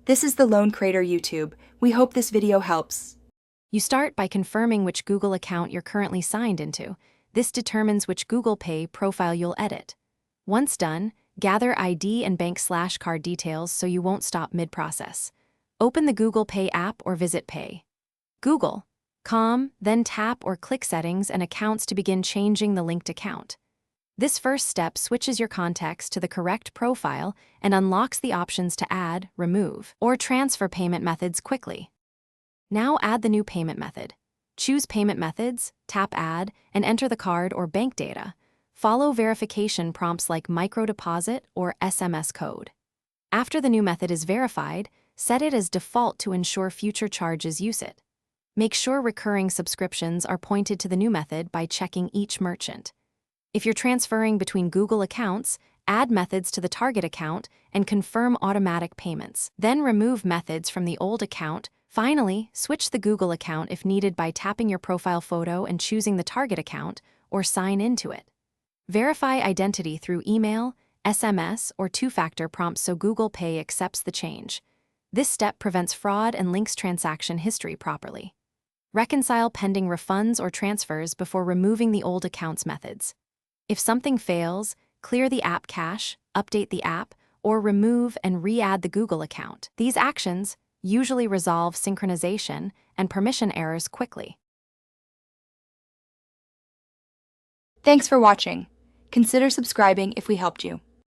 This is the Loan Creator YouTube. We hope this video helps. You start by confirming which Google account you're currently signed into. This determines which Google Pay profile you'll edit. Once done, gather ID and bank/card details so you won't stop mid-process. Open the Google Pay app or visit Pay. Google.com, then tap or click Settings and Accounts to begin changing the linked account. This first step switches your contacts to the correct profile and unlocks the options to add, remove, or transfer payment methods quickly. Now add the new payment method. Choose Payment Methods, tap Add, and enter the card or bank data. Follow verification prompts like micro deposit or SMS code. After the new method is verified, set it as default to ensure future charges use it. Make sure recurring subscriptions are pointed to the new method by checking each merchant. If you're transferring between Google accounts, add methods to the target account and confirm automatic payments. Then remove methods from the old account. Finally, switch the Google account if needed by tapping your profile photo and choosing the target account, or sign into it. Verify identity through email, SMS, or two-factor prompts so Google Pay accepts the change. This step prevents fraud and links transaction history properly. Reconcile pending refunds or transfers before removing the old account's methods. If something fails, clear the app cache, update the app, or remove and re-add the Google account. These actions usually resolve synchronization and permission errors quickly. Thanks for watching. Consider subscribing if we helped you.